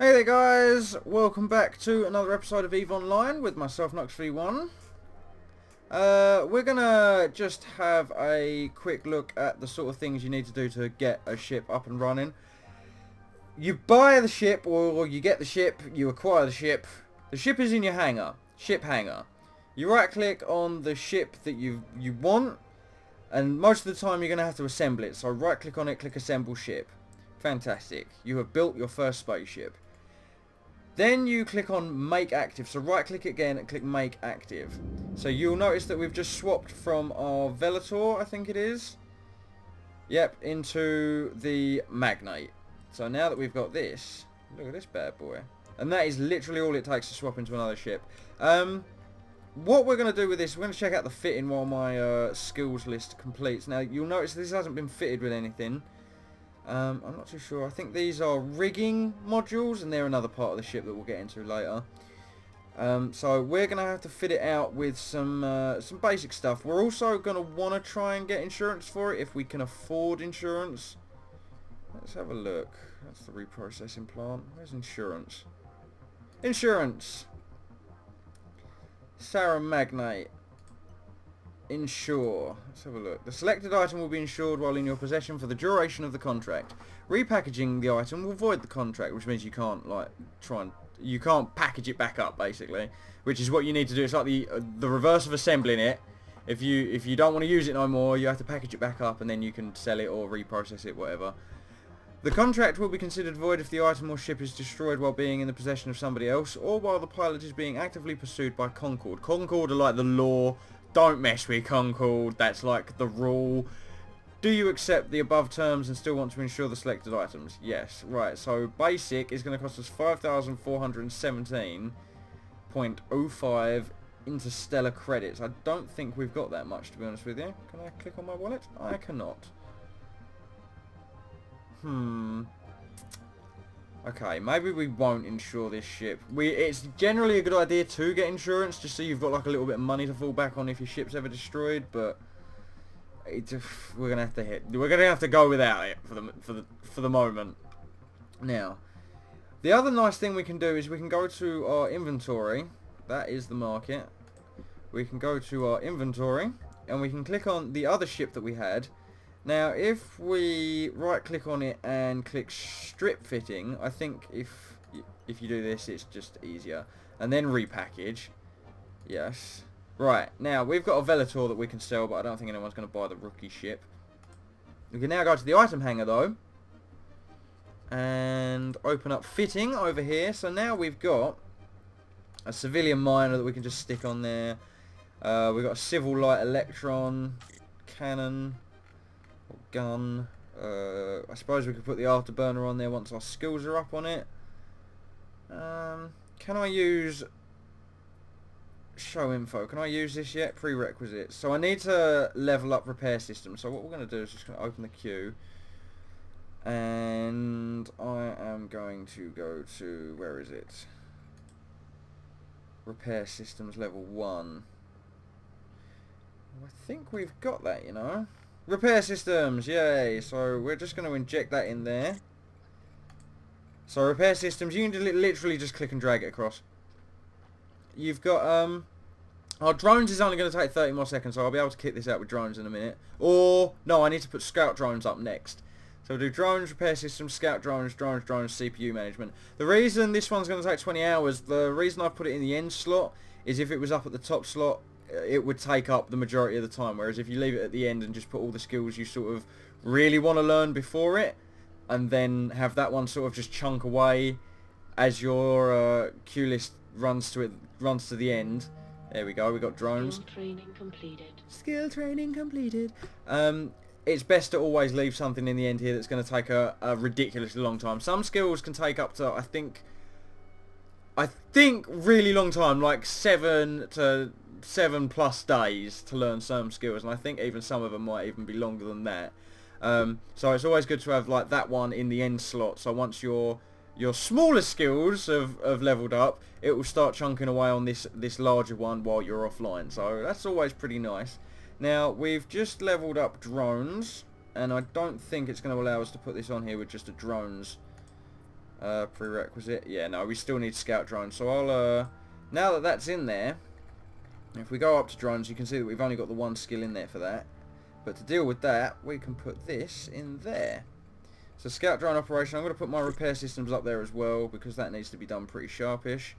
Hey there guys, welcome back to another episode of EVE Online with myself, Knux Veeone. We're gonna just have a quick look at the sort of things you need to do to get a ship up and running. You buy the ship, or you get the ship, you acquire the ship. The ship is in your hangar, ship hangar. You right click on the ship that you want, and most of the time you're gonna have to assemble it. So right click on it, click assemble ship. Fantastic, you have built your first spaceship. Then you click on make active, so right click again and click make active. So you'll notice that we've just swapped from our Velator, I think it is, yep, into the Magnate. So now that we've got this, look at this bad boy, and that is literally all it takes to swap into another ship. What we're going to do with this, we're going to check out the fitting while my skills list completes. Now you'll notice this hasn't been fitted with anything. I'm not too sure. I think these are rigging modules, and they're another part of the ship that we'll get into later. So we're going to have to fit it out with some basic stuff. We're also going to want to try and get insurance for it if we can afford insurance. Let's have a look. That's the reprocessing plant. Where's insurance? Insurance! Sarah Magnate. Insure. Let's have a look. The selected item will be insured while in your possession for the duration of the contract. Repackaging the item will void the contract, which means you can't you can't package it back up, basically, which is what you need to do. It's like the reverse of assembling it. If you don't want to use it no more, you have to package it back up, and then you can sell it or reprocess it, whatever. The contract will be considered void if the item or ship is destroyed while being in the possession of somebody else, or while the pilot is being actively pursued by Concord. Concord are like the law. Don't mess with Concord, that's like the rule. Do you accept the above terms and still want to insure the selected items? Yes. Right, so basic is going to cost us 5,417.05 interstellar credits. I don't think we've got that much, to be honest with you. Can I click on my wallet? I cannot. Okay, maybe we won't insure this ship. It's generally a good idea to get insurance, just so you've got like a little bit of money to fall back on if your ship's ever destroyed. But we're gonna have to go without it for the moment. Now, the other nice thing we can do is we can go to our inventory. That is the market. We can go to our inventory and we can click on the other ship that we had. Now, if we right click on it and click strip fitting, I think if you do this, it's just easier. And then repackage. Yes. Right, now we've got a Velator that we can sell, but I don't think anyone's going to buy the rookie ship. We can now go to the item hangar though, and open up fitting over here. So now we've got a civilian miner that we can just stick on there. We've got a civil light electron cannon. Gun. I suppose we could put the afterburner on there once our skills are up on it. Can I use show info? Can I use this yet? Prerequisites. So I need to level up repair system. So what we're going to do is just going to open the queue, and I am going to go to, where is it? Repair systems level 1. I think we've got that, you know. Repair systems, yay! So we're just going to inject that in there. So repair systems, you can literally just click and drag it across. You've got, our drones is only going to take 30 more seconds, so I'll be able to kit this out with drones in a minute. Or, no, I need to put scout drones up next. So we'll do drones, repair systems, scout drones, CPU management. The reason this one's going to take 20 hours, the reason I put it in the end slot, is if it was up at the top slot, it would take up the majority of the time, whereas if you leave it at the end and just put all the skills you sort of really want to learn before it, and then have that one sort of just chunk away as your queue list runs to the end. There we go, we got drones. Skill training completed. Skill training completed. It's best to always leave something in the end here that's going to take a ridiculously long time. Some skills can take up to, I think really long time, like 7 plus days to learn some skills, and I think even some of them might even be longer than that. So it's always good to have like that one in the end slot, so once your smaller skills have leveled up, it will start chunking away on this larger one while you're offline, so that's always pretty nice. Now we've just leveled up drones, and I don't think it's going to allow us to put this on here with just a drones Prerequisite. Yeah, no, we still need scout drones. So I'll, now that that's in there, if we go up to drones, you can see that we've only got the one skill in there for that. But to deal with that, we can put this in there. So scout drone operation, I'm going to put my repair systems up there as well, because that needs to be done pretty sharpish.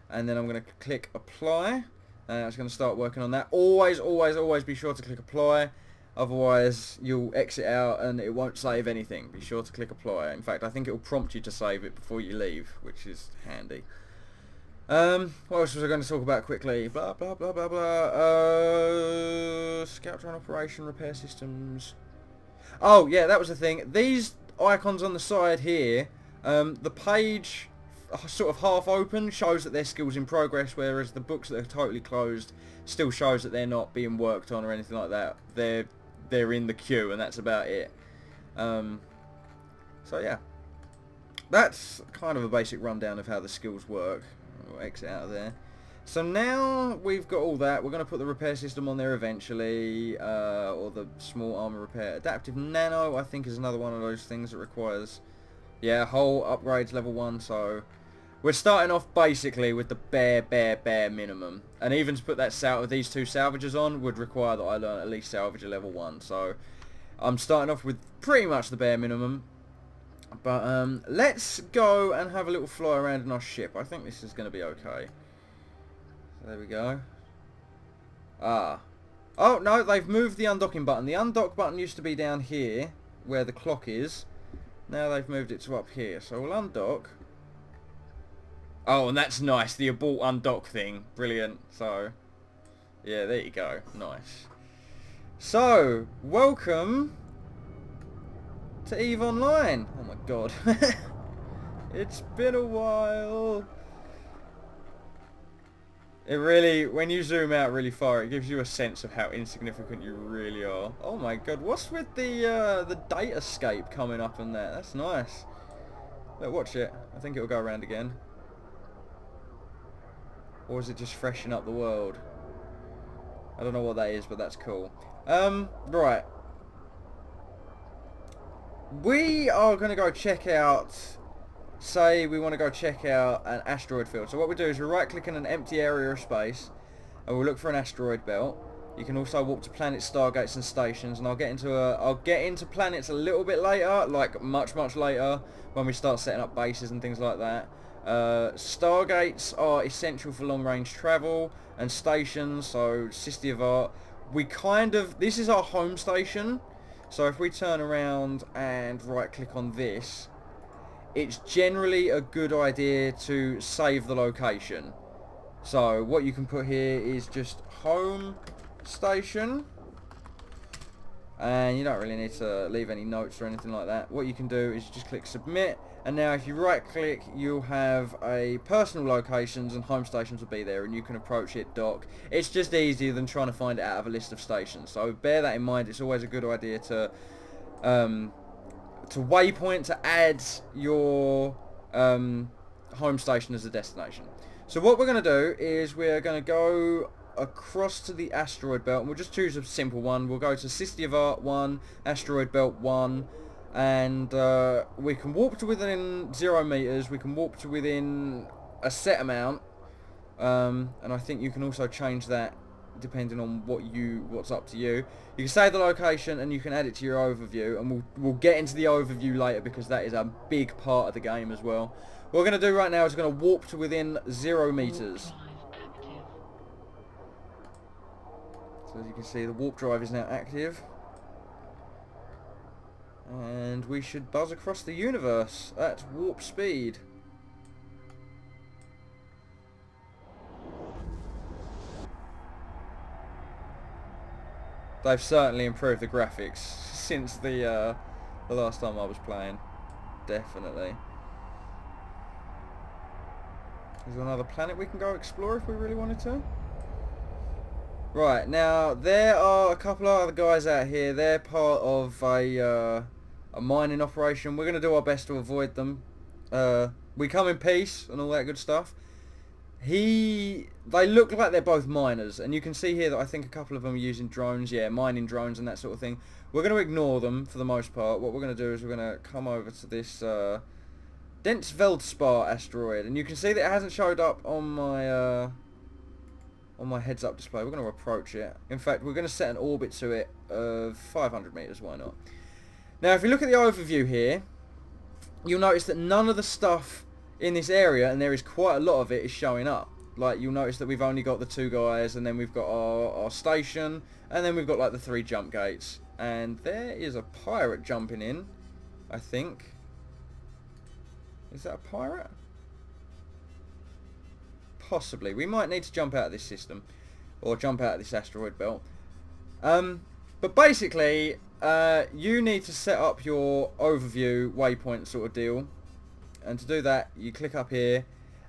And then I'm going to click apply, and it's going to start working on that. Always, always, always be sure to click apply, otherwise you'll exit out and it won't save anything. Be sure to click apply. In fact, I think it will prompt you to save it before you leave, which is handy. What else was I going to talk about quickly? Blah, blah, blah, blah, blah. Scout drone operation, repair systems. Oh, yeah, that was the thing. These icons on the side here, the page sort of half open shows that their skills in progress, whereas the books that are totally closed still shows that they're not being worked on or anything like that. They're in the queue, and that's about it. So yeah, that's kind of a basic rundown of how the skills work. We'll exit out of there. So now we've got all that, we're going to put the repair system on there eventually, or the small armor repair. Adaptive nano, I think, is another one of those things that requires, yeah, whole upgrades level 1, so we're starting off basically with the bare minimum. And even to put that these two salvagers on would require that I learn at least salvager level 1, so I'm starting off with pretty much the bare minimum. But let's go and have a little fly around in our ship. I think this is going to be okay. There we go. Ah. Oh, no, they've moved the undocking button. The undock button used to be down here, where the clock is. Now they've moved it to up here. So we'll undock. Oh, and that's nice. The abort undock thing. Brilliant. So, yeah, there you go. Nice. So, welcome to EVE Online. Oh my god. It's been a while. It really, when you zoom out really far, it gives you a sense of how insignificant you really are. Oh my god, what's with the datascape coming up and that? That's nice. Look, watch it. I think it'll go around again. Or is it just freshen up the world? I don't know what that is, but that's cool. Right. We are going to go check out, say we want to go check out an asteroid field. So what we do is we right click in an empty area of space and we'll look for an asteroid belt. You can also walk to planets, stargates and stations, and I'll get into planets a little bit later, like much later, when we start setting up bases and things like that. Stargates are essential for long range travel, and stations, so City of Art. This is our home station. So if we turn around and right click on this, it's generally a good idea to save the location. So what you can put here is just home station, and you don't really need to leave any notes or anything like that. What you can do is just click submit, and now if you right click, you'll have a personal locations and home stations will be there, and you can approach it, dock. It's just easier than trying to find it out of a list of stations, so bear that in mind. It's always a good idea to waypoint, to add your home station as a destination. So what we're going to do is we're going to go across to the asteroid belt, and we'll just choose a simple one. We'll go to City of Art 1, asteroid belt 1, and we can warp to within 0 meters. We can warp to within a set amount, and I think you can also change that depending on what's up to you. You can save the location and you can add it to your overview, and we'll get into the overview later because that is a big part of the game as well. What we're going to do right now is we're going to warp to within 0 meters. So as you can see, the warp drive is now active. And we should buzz across the universe at warp speed. They've certainly improved the graphics since the last time I was playing. Definitely. Is there another planet we can go explore if we really wanted to? Right, now there are a couple of other guys out here. They're part of a mining operation. We're going to do our best to avoid them. We come in peace and all that good stuff. They look like they're both miners, and you can see here that I think a couple of them are using drones, yeah, mining drones and that sort of thing. We're going to ignore them for the most part. What we're going to do is we're going to come over to this dense Veldspar asteroid, and you can see that it hasn't showed up on my heads-up display. We're going to approach it. In fact, we're going to set an orbit to it of 500 meters. Why not? Now, if you look at the overview here, you'll notice that none of the stuff in this area, and there is quite a lot of it, is showing up. Like, you'll notice that we've only got the 2 guys, and then we've got our station, and then we've got like the 3 jump gates. And there is a pirate jumping in, I think. Is that a pirate? Possibly. We might need to jump out of this system, or jump out of this asteroid belt. But basically, you need to set up your overview waypoint sort of deal, and to do that, you click up here,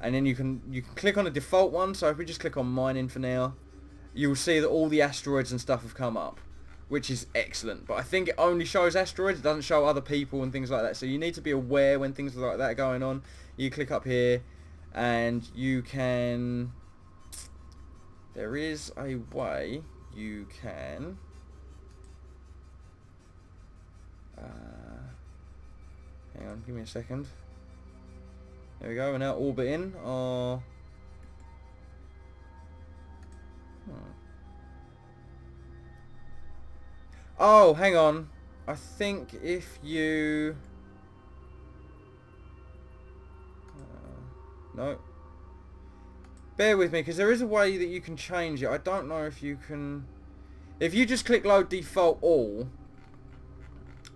and then you can click on a default one. So if we just click on mining for now, you will see that all the asteroids and stuff have come up, which is excellent. But I think it only shows asteroids, it doesn't show other people and things like that. So you need to be aware when things like that are going on. You click up here, and you can... There is a way you can... hang on, give me a second. There we go, we're now orbiting our... Oh, hang on. I think if you... no. Bear with me, because there is a way that you can change it. I don't know if you can... If you just click load default all,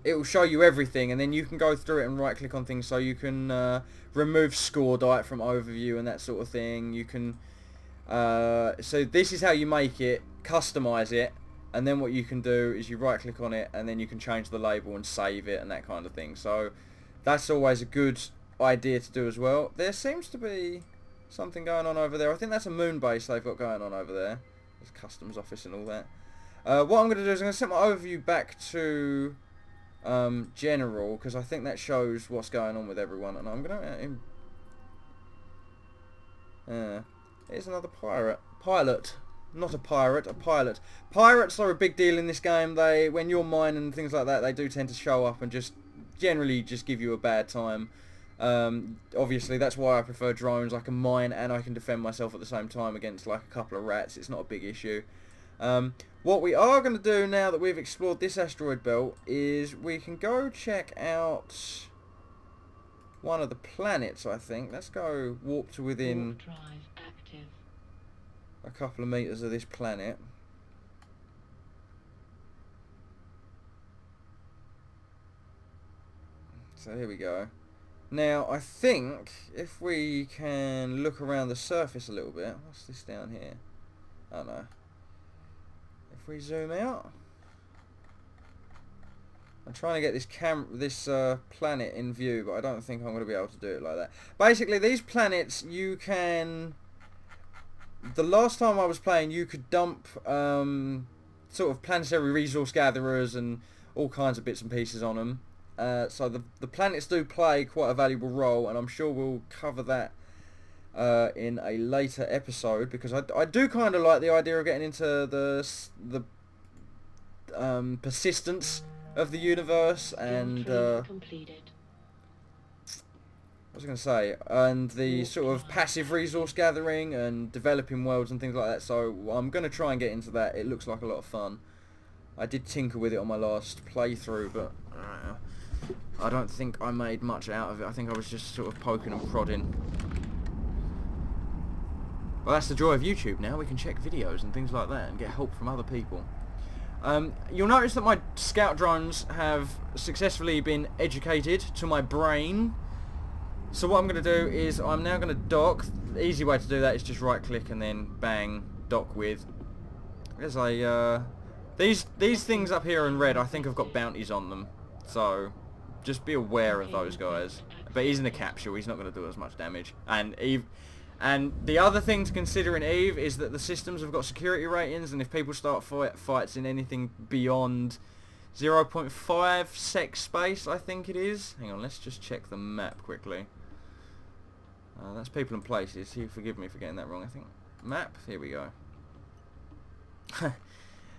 it will show you everything, and then you can go through it and right click on things, so you can remove score diet from overview and that sort of thing. You can so this is how you make it, customize it, and then what you can do is you right click on it, and then you can change the label and save it and that kind of thing. So that's always a good idea to do as well. There seems to be something going on over there. I think that's a moon base they've got going on over there. There's customs office and all that. What I'm going to do is I'm going to set my overview back to general, because I think that shows what's going on with everyone. And I'm going to... here's another pilot. Not a pirate, a pilot. Pirates are a big deal in this game. They, when you're mining and things like that, they do tend to show up and just generally just give you a bad time. Obviously, that's why I prefer drones. I can mine and I can defend myself at the same time against like a couple of rats. It's not a big issue. What we are going to do now that we've explored this asteroid belt is we can go check out one of the planets, I think. Let's go warp to within a couple of meters of this planet. So here we go. Now I think if we can look around the surface a little bit. What's this down here? Oh no. If we zoom out, I'm trying to get this planet in view, but I don't think I'm going to be able to do it like that. Basically, these planets you can... The last time I was playing, you could dump sort of planetary resource gatherers and all kinds of bits and pieces on them. So the planets do play quite a valuable role, and I'm sure we'll cover that in a later episode, because I do kind of like the idea of getting into the persistence of the universe and what was I going to say, and the sort of passive resource gathering and developing worlds and things like that. So I'm going to try and get into that. It looks like a lot of fun. I did tinker with it on my last playthrough, but I don't think I made much out of it. I think I was just sort of poking and prodding. Well, that's the joy of YouTube now. We can check videos and things like that and get help from other people. You'll notice that my scout drones have successfully been educated to my brain. So what I'm going to do is I'm now going to dock. The easy way to do that is just right click and then bang, dock with. There's a these things up here in red, I think have got bounties on them. So just be aware of those guys. But he's in a capsule, he's not going to do as much damage. And the other thing to consider in Eve is that the systems have got security ratings, and if people start fights in anything beyond 0.5 sec space, I think it is. Hang on, let's just check the map quickly. That's people and places. Forgive me for getting that wrong, I think. Map, here we go.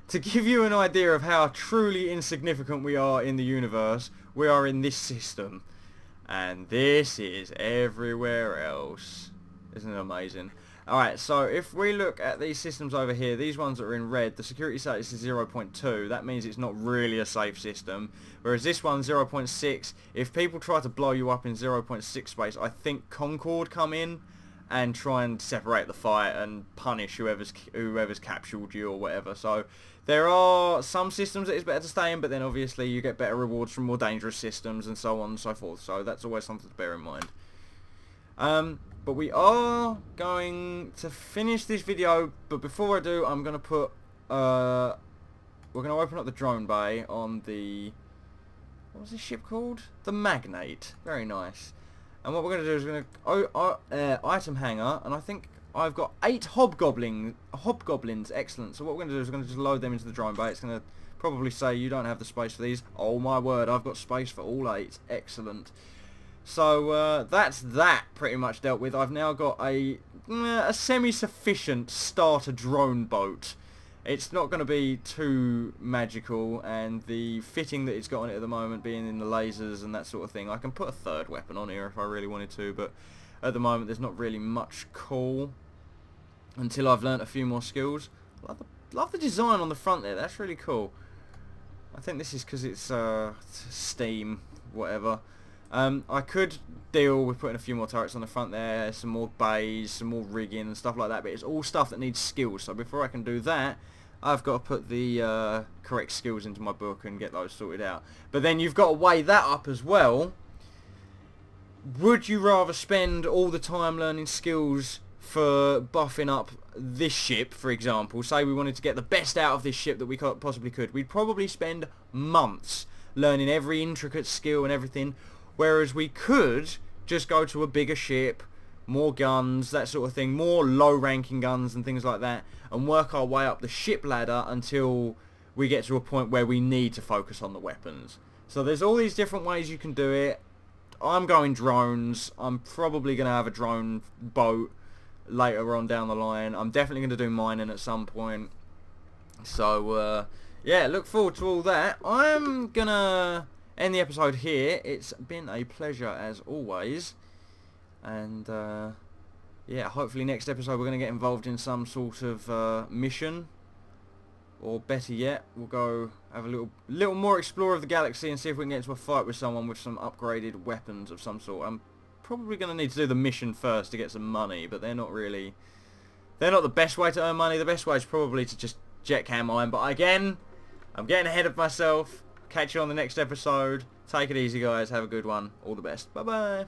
To give you an idea of how truly insignificant we are in the universe, we are in this system. And this is everywhere else. Isn't it amazing? Alright, so if we look at these systems over here, these ones that are in red, the security status is 0.2. That means it's not really a safe system. Whereas this one, 0.6, if people try to blow you up in 0.6 space, I think Concord come in and try and separate the fight and punish whoever's captured you or whatever. So there are some systems that it's better to stay in, but then obviously you get better rewards from more dangerous systems and so on and so forth. So that's always something to bear in mind. But we are going to finish this video, but before I do, I'm going to put, we're going to open up the drone bay on the, what was this ship called? The Magnate. Very nice. And what we're going to do is we're going to, item hanger, and I think I've got 8 hobgoblins, excellent. So what we're going to do is we're going to just load them into the drone bay. It's going to probably say you don't have the space for these. Oh my word, I've got space for all 8, excellent. So that's that pretty much dealt with. I've now got a semi-sufficient starter drone boat. It's not going to be too magical, and the fitting that it's got on it at the moment being in the lasers and that sort of thing, I can put a 3rd weapon on here if I really wanted to, but at the moment there's not really much cool until I've learnt a few more skills. Love the design on the front there, that's really cool. I think this is because it's Steam, whatever. I could deal with putting a few more turrets on the front there, some more bays, some more rigging and stuff like that, but it's all stuff that needs skills, so before I can do that, I've got to put the correct skills into my book and get those sorted out. But then you've got to weigh that up as well. Would you rather spend all the time learning skills for buffing up this ship, for example? Say we wanted to get the best out of this ship that we possibly could. We'd probably spend months learning every intricate skill and everything. Whereas we could just go to a bigger ship, more guns, that sort of thing, more low-ranking guns and things like that, and work our way up the ship ladder until we get to a point where we need to focus on the weapons. So there's all these different ways you can do it. I'm going drones. I'm probably going to have a drone boat later on down the line. I'm definitely going to do mining at some point. So, yeah, look forward to all that. I'm going to end the episode here. It's been a pleasure as always, and yeah, hopefully next episode we're going to get involved in some sort of mission, or better yet, we'll go have a little more explore of the galaxy and see if we can get into a fight with someone with some upgraded weapons of some sort. I'm probably going to need to do the mission first to get some money, but they're not the best way to earn money. The best way is probably to just jet cam mine, but again, I'm getting ahead of myself. Catch you on the next episode. Take it easy, guys. Have a good one. All the best. Bye-bye.